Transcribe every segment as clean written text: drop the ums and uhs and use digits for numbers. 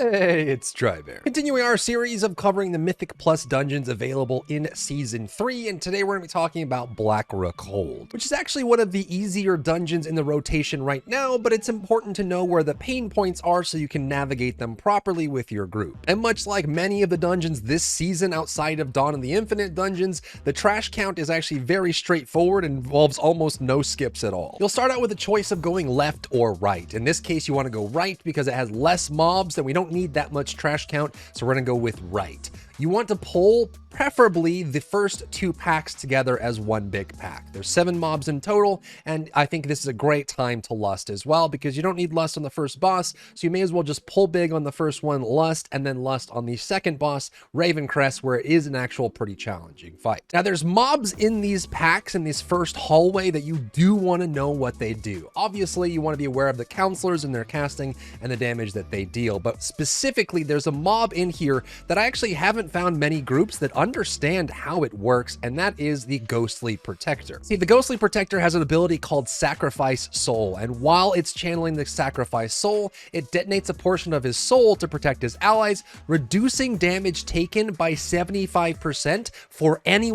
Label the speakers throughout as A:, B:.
A: Hey, it's Drybear. Continuing our series of covering the Mythic Plus dungeons available in Season 3, and today we're going to be talking about Black Rook Hold, which is actually one of the easier dungeons in the rotation right now, but it's important to know where the pain points are so you can navigate them properly with your group. And much like many of the dungeons this season outside of Dawn of the Infinite dungeons, the trash count is actually very straightforward and involves almost no skips at all. You'll start out with a choice of going left or right. In this case, you want to go right because it has less mobs and we don't need that much trash count, so we're gonna go with right. You want to pull preferably the first two packs together as one big pack. There's 7 mobs in total, and I think this is a great time to lust as well because you don't need lust on the first boss, so you may as well just pull big on the first one, lust, and then lust on the second boss, Ravencrest, where it is an actual pretty challenging fight. Now there's mobs in these packs in this first hallway that you do want to know what they do. Obviously you want to be aware of the counselors and their casting and the damage that they deal, but specifically there's a mob in here that I actually haven't found many groups that understand how it works, and that is the Ghostly Protector. See, the Ghostly Protector has an ability called Sacrifice Soul, and while it's channeling the Sacrifice Soul, it detonates a portion of his soul to protect his allies, reducing damage taken by 75% for any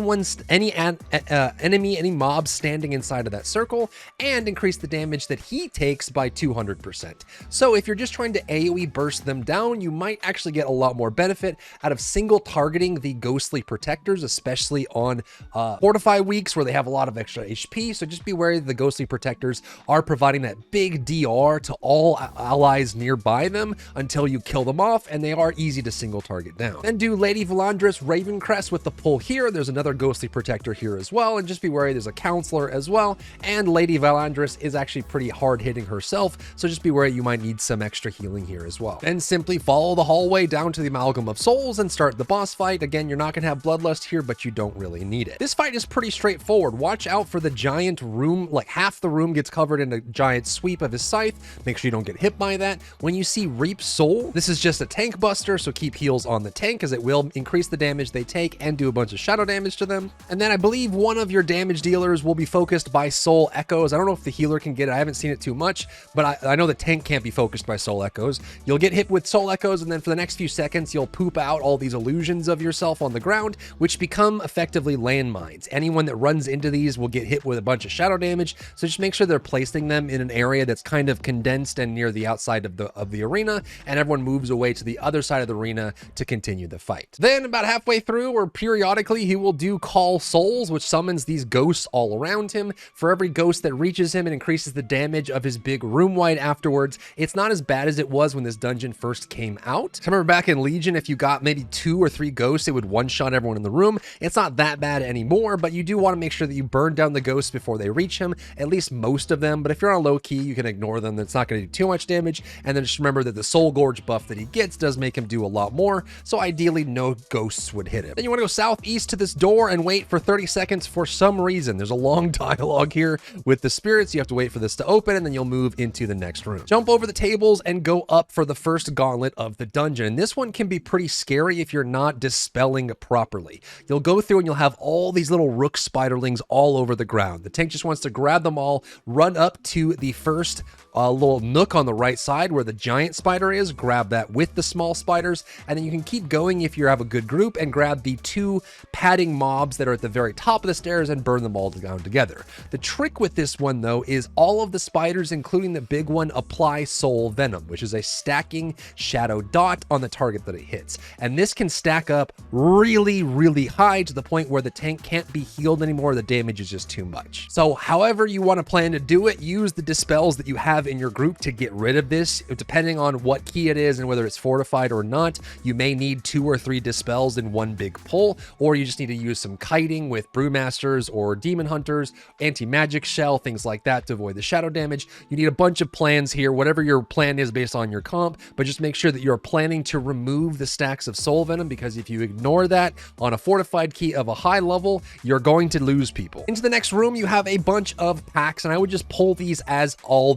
A: mob standing inside of that circle, and increase the damage that he takes by 200%. So if you're just trying to AoE burst them down, you might actually get a lot more benefit out of single targeting the Ghostly Protectors, especially on Fortify weeks where they have a lot of extra HP. So just be wary that the Ghostly Protectors are providing that big DR to all allies nearby them until you kill them off, and they are easy to single target down. Then do Lady Valandris Ravencrest with the pull here. There's another Ghostly Protector here as well, and just be wary there's a counselor as well, and Lady Valandris is actually pretty hard hitting herself, so just be wary you might need some extra healing here as well. Then simply follow the hallway down to the Amalgam of Souls and start the boss fight. Again, you're not going to have bloodlust here, but you don't really need it. This fight is pretty straightforward. Watch out for the giant room, like half the room gets covered in a giant sweep of his scythe. Make sure you don't get hit by that. When you see Reap Soul, this is just a tank buster, so keep heals on the tank as it will increase the damage they take and do a bunch of shadow damage to them. And then I believe one of your damage dealers will be focused by Soul Echoes. I don't know if the healer can get it. I haven't seen it too much, but I know the tank can't be focused by Soul Echoes. You'll get hit with Soul Echoes, and then for the next few seconds, you'll poop out all these illusions of yourself on the ground, which become effectively landmines. Anyone that runs into these will get hit with a bunch of shadow damage, so just make sure they're placing them in an area that's kind of condensed and near the outside of the arena, and everyone moves away to the other side of the arena to continue the fight. Then about halfway through, or periodically, he will do Call Souls, which summons these ghosts all around him. For every ghost that reaches him, it increases the damage of his big room wide afterwards. It's not as bad as it was when this dungeon first came out. I remember back in Legion, if you got maybe 2 or 3 ghosts, it would one-shot everyone in the room. It's not that bad anymore, but you do want to make sure that you burn down the ghosts before they reach him, at least most of them. But if you're on low key, you can ignore them. That's not going to do too much damage. And then just remember that the Soul Gorge buff that he gets does make him do a lot more, so ideally no ghosts would hit him. Then you want to go southeast to this door and wait for 30 seconds for some reason. There's a long dialogue here with the spirits. You have to wait for this to open, and then you'll move into the next room. Jump over the tables and go up for the first gauntlet of the dungeon. And this one can be pretty scary if you're not dispelling properly. You'll go through and you'll have all these little rook spiderlings all over the ground. The tank just wants to grab them all, run up to the first little nook on the right side where the giant spider is, grab that with the small spiders, and then you can keep going if you have a good group and grab the 2 padding mobs that are at the very top of the stairs and burn them all down together. The trick with this one though is all of the spiders, including the big one, apply Soul Venom, which is a stacking shadow dot on the target that it hits. And this can stack up really, really high to the point where the tank can't be healed anymore. The damage is just too much. So however you want to plan to do it, use the dispels that you have in your group to get rid of this. Depending on what key it is and whether it's fortified or not, you may need 2 or 3 dispels in one big pull, or you just need to use some kiting with brewmasters or demon hunters, anti-magic shell, things like that to avoid the shadow damage. You need a bunch of plans here, whatever your plan is based on your comp, but just make sure that you're planning to remove the stacks of Soul Venom, because if you ignore that on a fortified key of a high level, you're going to lose people. Into the next room, you have a bunch of packs, and I would just pull these as all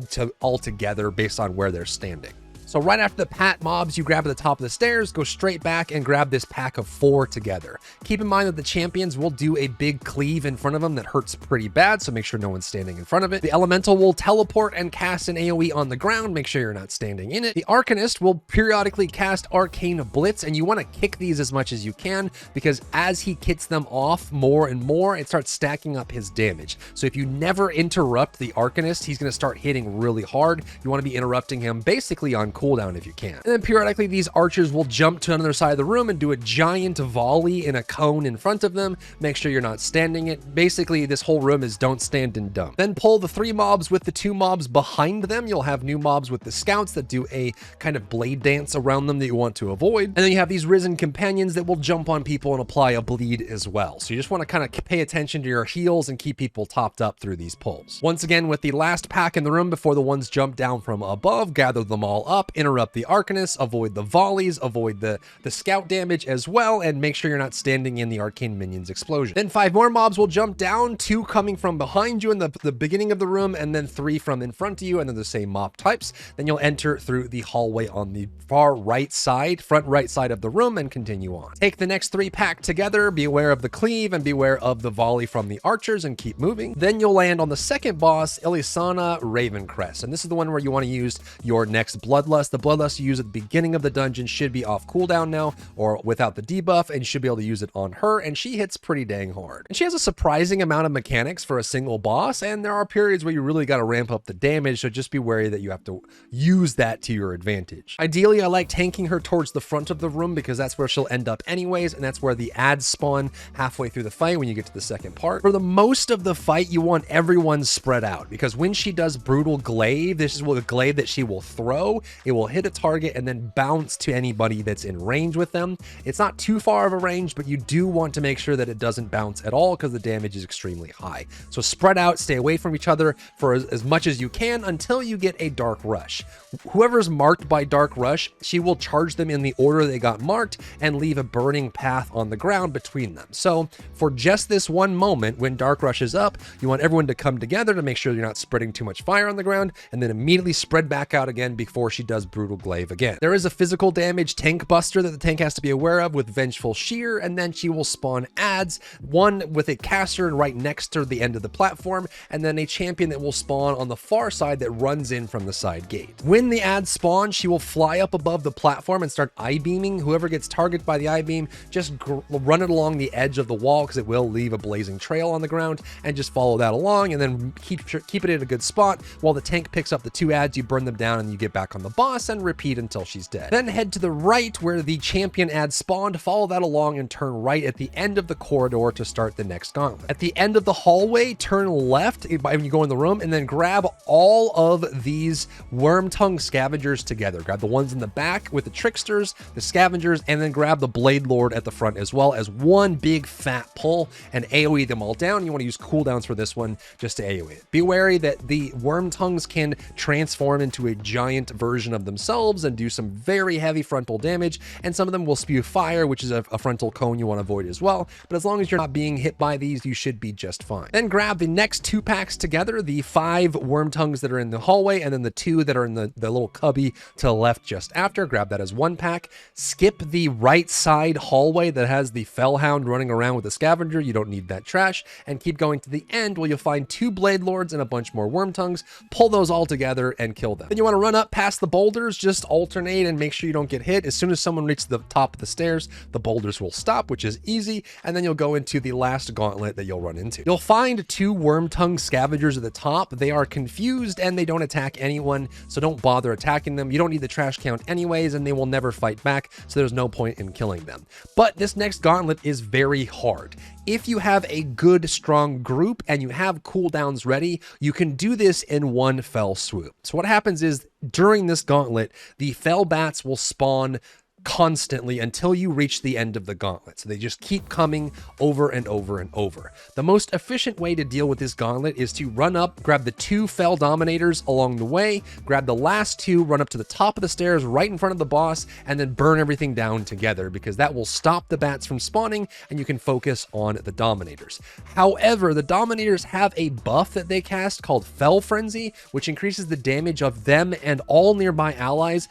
A: together based on where they're standing. So right after the pat mobs you grab at the top of the stairs, go straight back and grab this pack of 4 together. Keep in mind that the champions will do a big cleave in front of them that hurts pretty bad, so make sure no one's standing in front of it. The elemental will teleport and cast an AoE on the ground, make sure you're not standing in it. The arcanist will periodically cast arcane blitz, and you want to kick these as much as you can, because as he kits them off more and more, it starts stacking up his damage. So if you never interrupt the arcanist, he's going to start hitting really hard. You want to be interrupting him basically on cooldown if you can. And then periodically these archers will jump to another side of the room and do a giant volley in a cone in front of them. Make sure you're not standing it. Basically, this whole room is don't stand and dump. Then pull the 3 mobs with the 2 mobs behind them. You'll have new mobs with the scouts that do a kind of blade dance around them that you want to avoid. And then you have these risen companions that will jump on people and apply a bleed as well. So you just want to kind of pay attention to your heals and keep people topped up through these pulls. Once again, with the last pack in the room before the ones jump down from above, gather them all up, interrupt the arcanists, avoid the volleys, avoid the scout damage as well, and make sure you're not standing in the arcane minions explosion. Then 5 more mobs will jump down, 2 coming from behind you in the beginning of the room, and then 3 from in front of you, and then the same mob types. Then you'll enter through the hallway on the far right side, front right side of the room, and continue on. Take the next 3 pack together, be aware of the cleave and beware of the volley from the archers, and keep moving. Then you'll land on the second boss, Illysanna Ravencrest, and this is the one where you want to use your next bloodlust. The bloodlust you use at the beginning of the dungeon should be off cooldown now, or without the debuff, and you should be able to use it on her, and she hits pretty dang hard. And she has a surprising amount of mechanics for a single boss, and there are periods where you really got to ramp up the damage, so just be wary that you have to use that to your advantage. Ideally, I like tanking her towards the front of the room because that's where she'll end up anyways, and that's where the ads spawn halfway through the fight when you get to the second part. For the most of the fight, you want everyone spread out, because when she does brutal glaive, this is the glaive that she will throw. It will hit a target and then bounce to anybody that's in range with them. It's not too far of a range, but you do want to make sure that it doesn't bounce at all because the damage is extremely high. So spread out, stay away from each other for as much as you can until you get a Dark Rush. Whoever's marked by Dark Rush, she will charge them in the order they got marked and leave a burning path on the ground between them. So for just this one moment, when Dark Rush is up, you want everyone to come together to make sure you're not spreading too much fire on the ground, and then immediately spread back out again before she does brutal glaive again. There is a physical damage tank buster that the tank has to be aware of with Vengeful Shear, and then she will spawn ads, one with a caster right next to the end of the platform, and then a champion that will spawn on the far side that runs in from the side gate. When the ads spawn, she will fly up above the platform and start eye-beaming. Whoever gets targeted by the eye-beam, just run it along the edge of the wall because it will leave a blazing trail on the ground, and just follow that along, and then keep it at a good spot while the tank picks up the 2 ads, you burn them down, and you get back on the boss and repeat until she's dead. Then head to the right where the champion ad spawned, follow that along, and turn right at the end of the corridor to start the next gauntlet. At the end of the hallway, turn left when you go in the room, and then grab all of these Wyrmtongue scavengers together. Grab the ones in the back with the tricksters, the scavengers, and then grab the Blade Lord at the front as well as one big fat pull and AoE them all down. You want to use cooldowns for this one just to AoE it. Be wary that the Wyrmtongues can transform into a giant version of themselves and do some very heavy frontal damage, and some of them will spew fire, which is a frontal cone you want to avoid as well. But as long as you're not being hit by these, you should be just fine. Then grab the next 2 packs together, the 5 Wyrmtongues that are in the hallway, and then the 2 that are in the little cubby to the left just after. Grab that as 1 pack. Skip the right side hallway that has the Fellhound running around with the scavenger. You don't need that trash. And keep going to the end where you'll find 2 Blade Lords and a bunch more Wyrmtongues. Pull those all together and kill them. Then you want to run up past the boulders, just alternate and make sure you don't get hit. As soon as someone reaches the top of the stairs, the boulders will stop, which is easy, and then you'll go into the last gauntlet that you'll run into. You'll find 2 Wyrmtongue scavengers at the top. They are confused and they don't attack anyone, so don't bother attacking them. You don't need the trash count anyways, and they will never fight back, so there's no point in killing them. But this next gauntlet is very hard. If you have a good, strong group and you have cooldowns ready, you can do this in one fell swoop. So what happens is during this gauntlet, the Fel Bats will spawn constantly until you reach the end of the gauntlet. So they just keep coming over and over and over. The most efficient way to deal with this gauntlet is to run up, grab the 2 Fel Dominators along the way, grab the last 2, run up to the top of the stairs right in front of the boss, and then burn everything down together, because that will stop the bats from spawning and you can focus on the Dominators. However, the Dominators have a buff that they cast called Fel Frenzy, which increases the damage of them and all nearby allies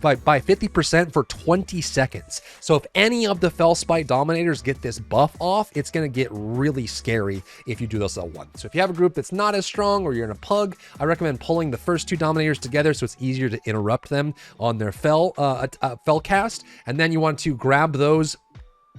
A: by 50% for 20 seconds. So if any of the Felspite Dominators get this buff off, it's going to get really scary if you do this at once. So if you have a group that's not as strong, or you're in a pug, I recommend pulling the first 2 Dominators together so it's easier to interrupt them on their Fel cast. And then you want to grab those,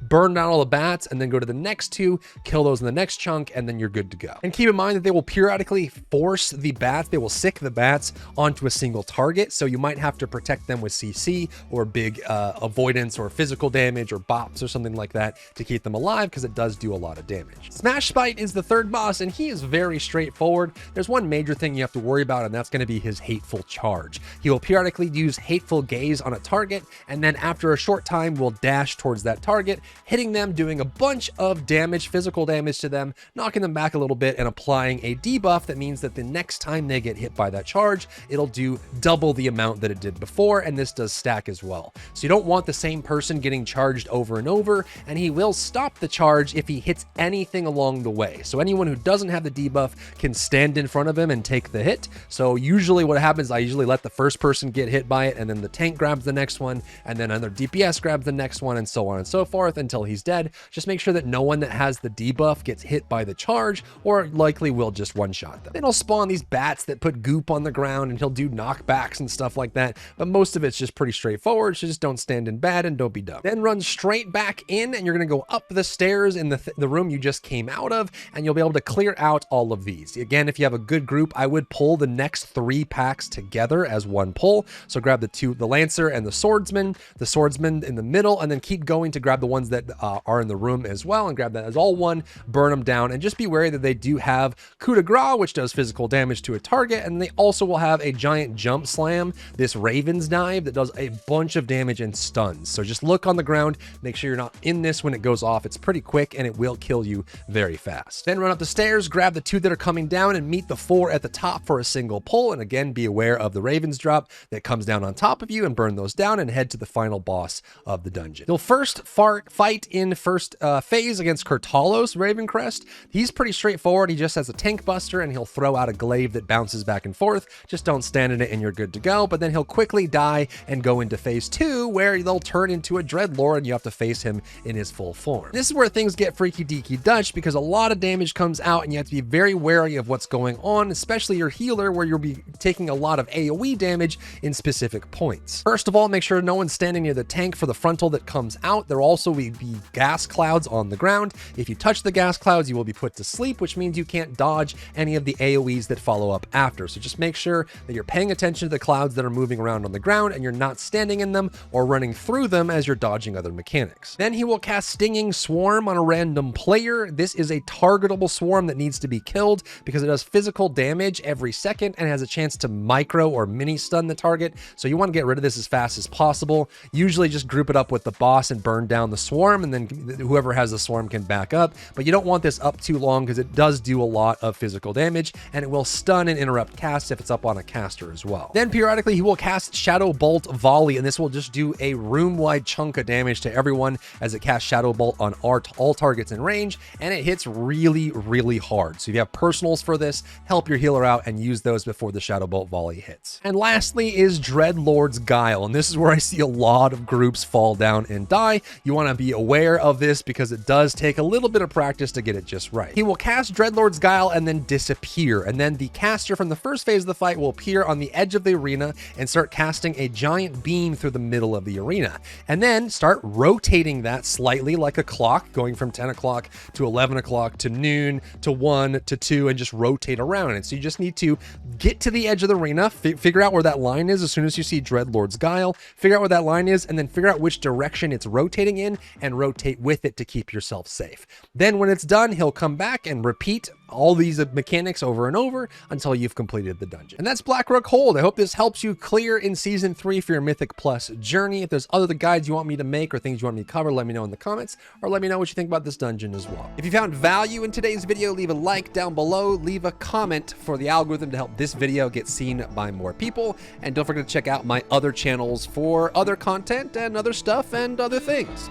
A: burn down all the bats, and then go to the next 2, kill those in the next chunk, and then you're good to go. And keep in mind that they will periodically force the bats, they will sick the bats onto a single target, so you might have to protect them with CC or big avoidance or physical damage or bops or something like that to keep them alive, because it does do a lot of damage. Smashspite is the 3rd boss, and he is very straightforward. There's one major thing you have to worry about, and that's going to be his Hateful Charge. He will periodically use Hateful Gaze on a target, and then after a short time will dash towards that target, hitting them, doing a bunch of damage, physical damage to them, knocking them back a little bit, and applying a debuff that means that the next time they get hit by that charge, it'll do double the amount that it did before, and this does stack as well. So you don't want the same person getting charged over and over, and he will stop the charge if he hits anything along the way. So anyone who doesn't have the debuff can stand in front of him and take the hit. So usually what happens, I usually let the first person get hit by it, and then the tank grabs the next one, and then another DPS grabs the next one, and so on and so forth until he's dead. Just make sure that no one that has the debuff gets hit by the charge, or likely will just one-shot them. Then he'll spawn these bats that put goop on the ground, and he'll do knockbacks and stuff like that, but most of it's just pretty straightforward, so just don't stand in bad and don't be dumb. Then run straight back in, and you're going to go up the stairs in the room you just came out of, and you'll be able to clear out all of these. Again, if you have a good group, I would pull the next 3 packs together as one pull. So grab the Lancer and the Swordsman in the middle, and then keep going to grab the ones that are in the room as well, and grab that as all one, burn them down, and just be wary that they do have coup de grace, which does physical damage to a target, and they also will have a giant jump slam, this Raven's Dive, that does a bunch of damage and stuns. So just look on the ground, make sure you're not in this when it goes off. It's pretty quick, and it will kill you very fast. Then run up the stairs, grab the 2 that are coming down, and meet the 4 at the top for a single pull, and again, be aware of the Raven's drop that comes down on top of you, and burn those down, and head to the final boss of the dungeon. You'll first fight in first phase against Kur'talos Ravencrest. He's pretty straightforward. He just has a tank buster, and he'll throw out a glaive that bounces back and forth. Just don't stand in it and you're good to go. But then he'll quickly die and go into phase 2, where they'll turn into a Dreadlord, and you have to face him in his full form. This is where things get freaky deaky Dutch, because a lot of damage comes out, and you have to be very wary of what's going on, especially your healer, where you'll be taking a lot of AoE damage in specific points. First of all, make sure no one's standing near the tank for the frontal that comes out. There will also be gas clouds on the ground. If you touch the gas clouds, you will be put to sleep, which means you can't dodge any of the AoEs that follow up after. So just make sure that you're paying attention to the clouds that are moving around on the ground, and you're not standing in them or running through them as you're dodging other mechanics. Then he will cast Stinging Swarm on a random player. This is a targetable swarm that needs to be killed because it does physical damage every second and has a chance to micro or mini stun the target. So you want to get rid of this as fast as possible. Usually just group it up with the boss and burn down the swarm, and then whoever has the swarm can back up. But you don't want this up too long, because it does do a lot of physical damage, and it will stun and interrupt casts if it's up on a caster as well. Then periodically he will cast Shadow Bolt Volley, and this will just do a room-wide chunk of damage to everyone as it casts Shadow Bolt on all targets in range, and it hits really, really hard. So if you have personals for this, help your healer out and use those before the Shadow Bolt Volley hits. And lastly is Dreadlord's Guile, and this is where I see a lot of groups fall down and die. You want to be aware of this because it does take a little bit of practice to get it just right. He will cast Dreadlord's Guile and then disappear, and then the caster from the first phase of the fight will appear on the edge of the arena and start casting a giant beam through the middle of the arena, and then start rotating that slightly like a clock, going from 10 o'clock to 11 o'clock to noon to 1 to 2, and just rotate around it. So you just need to get to the edge of the arena, figure out where that line is as soon as you see Dreadlord's Guile, figure out where that line is, and then figure out which direction it's rotating in, and rotate with it to keep yourself safe. Then when it's done, he'll come back and repeat all these mechanics over and over until you've completed the dungeon. And that's Black Rook Hold. I hope this helps you clear in Season 3 for your Mythic Plus journey. If there's other guides you want me to make or things you want me to cover, let me know in the comments, or let me know what you think about this dungeon as well. If you found value in today's video, leave a like down below, leave a comment for the algorithm to help this video get seen by more people, and don't forget to check out my other channels for other content and other stuff and other things.